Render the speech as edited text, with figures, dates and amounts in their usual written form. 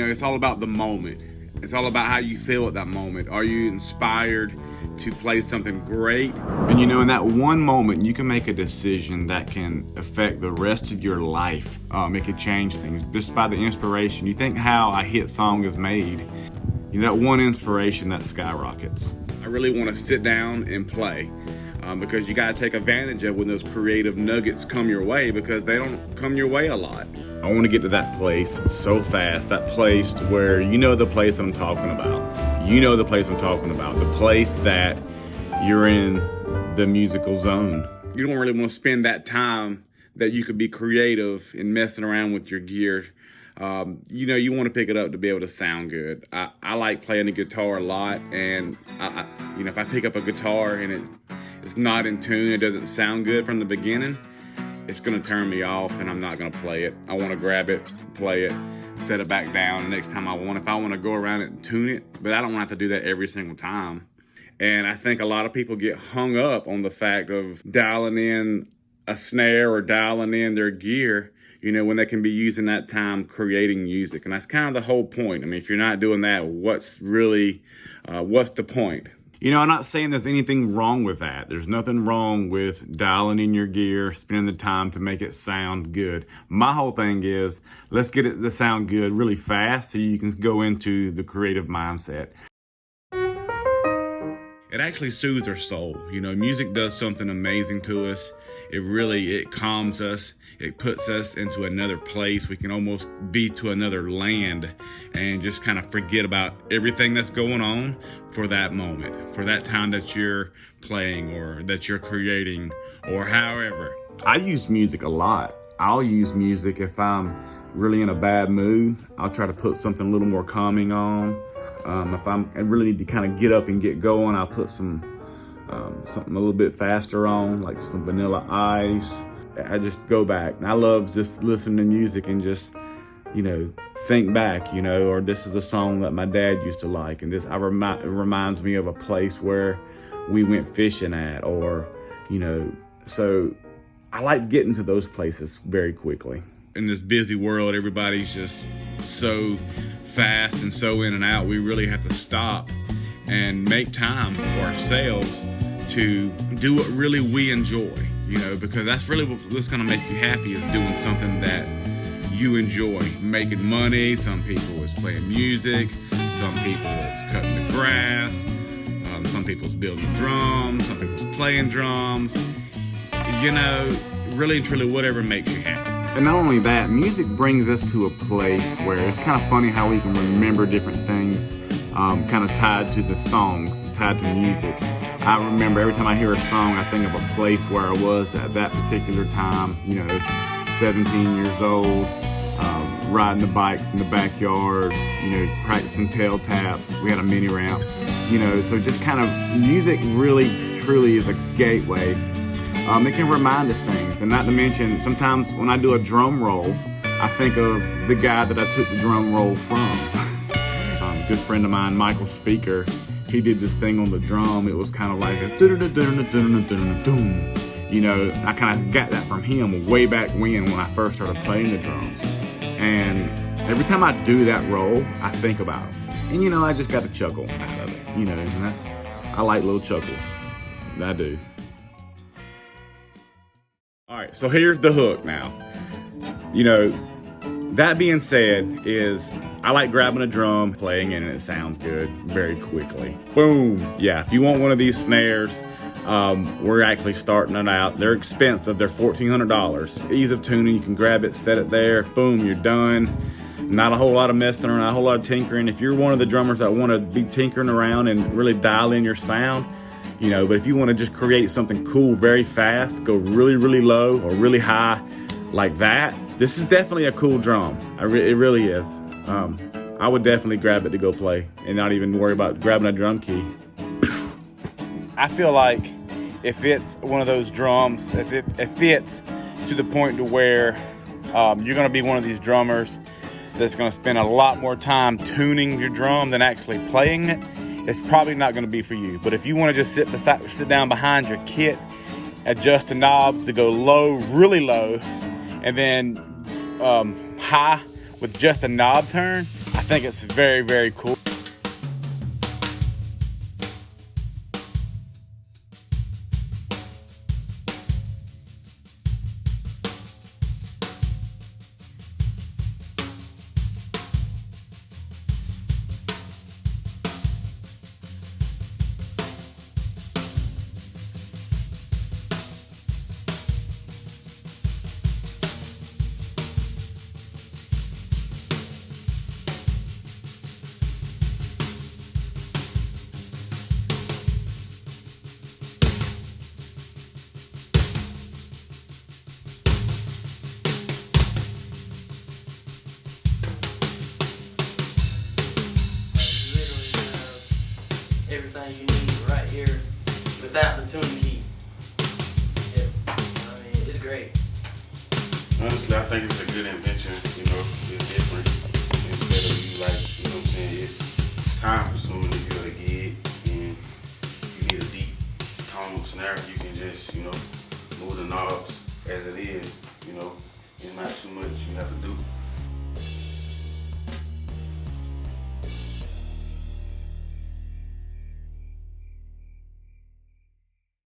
it's all about the moment. It's all about how you feel at that moment. Are you inspired to play something great? And in that one moment, you can make a decision that can affect the rest of your life. It could change things just by the inspiration. You think how a hit song is made. That one inspiration that skyrockets. I really want to sit down and play because you got to take advantage of when those creative nuggets come your way, because they don't come your way a lot. I want to get to that place so fast, that place where the place I'm talking about. The place I'm talking about. The place that you're in the musical zone. You don't really want to spend that time that you could be creative and messing around with your gear. You want to pick it up to be able to sound good. I like playing the guitar a lot, and if I pick up a guitar and it's not in tune, it doesn't sound good from the beginning, it's going to turn me off and I'm not going to play it. I want to grab it, play it, set it back down the next time if I want to go around it and tune it, but I don't have to do that every single time. And I think a lot of people get hung up on the fact of dialing in a snare or dialing in their gear, when they can be using that time creating music. And that's kind of the whole point. I mean, if you're not doing that, what's the point? I'm not saying there's anything wrong with that. There's nothing wrong with dialing in your gear, spending the time to make it sound good. My whole thing is, let's get it to sound good really fast so you can go into the creative mindset. It actually soothes our soul. Music does something amazing to us. It calms us. It puts us into another place. We can almost be to another land and just kind of forget about everything that's going on for that moment, for that time that you're playing or that you're creating or however. I use music a lot. I'll use music if I'm really in a bad mood. I'll try to put something a little more calming on. If I really need to kind of get up and get going, I'll put something a little bit faster on, like some Vanilla Ice. I just go back. I love just listening to music and just, think back, or this is a song that my dad used to like, and it reminds me of a place where we went fishing at, or, so I like getting to those places very quickly. In this busy world, everybody's just so fast and so in and out. We really have to stop and make time for ourselves to do what really we enjoy, because that's really what's going to make you happy, is doing something that you enjoy. Making money. Some people is playing music. Some people is cutting the grass. Some people's building drums. Some people's playing drums. Really and truly whatever makes you happy. And not only that, music brings us to a place where it's kind of funny how we can remember different things kind of tied to the songs, tied to music. I remember every time I hear a song, I think of a place where I was at that particular time, 17 years old, riding the bikes in the backyard, practicing tail taps. We had a mini ramp, so just kind of music really, truly is a gateway. It can remind us things, and not to mention, sometimes when I do a drum roll, I think of the guy that I took the drum roll from. Good friend of mine, Michael Speaker, he did this thing on the drum. It was kind of like a I kind of got that from him way back when I first started playing the drums. And every time I do that roll, I think about him. And I just got to chuckle out of it. And I like little chuckles. I do. All right, so here's the hook now. That being said, is I like grabbing a drum, playing it, and it sounds good very quickly. Boom. Yeah, if you want one of these snares, we're actually starting it out. They're expensive. They're $1,400. Ease of tuning. You can grab it, set it there. Boom, you're done. Not a whole lot of messing around, not a whole lot of tinkering. If you're one of the drummers that want to be tinkering around and really dial in your sound, but if you want to just create something cool very fast, go really, really low or really high like that, this is definitely a cool drum. It really is. I would definitely grab it to go play and not even worry about grabbing a drum key. I feel like if it's one of those drums, if it fits to the point to where you're going to be one of these drummers that's going to spend a lot more time tuning your drum than actually playing it, it's probably not going to be for you. But if you want to just sit down behind your kit, adjust the knobs to go low, really low, and then high with just a knob turn, I think it's very, very cool. Everything you need right here without the tuning key. Yeah, I mean, it's great. Honestly, I think it's a good invention, you know, it's different. Instead of you like, you know what I'm saying, it's time consuming if you're a gig and you need a deep tonal snare, you can just, you know, move the knobs as it is, you know, it's not too much you have to do.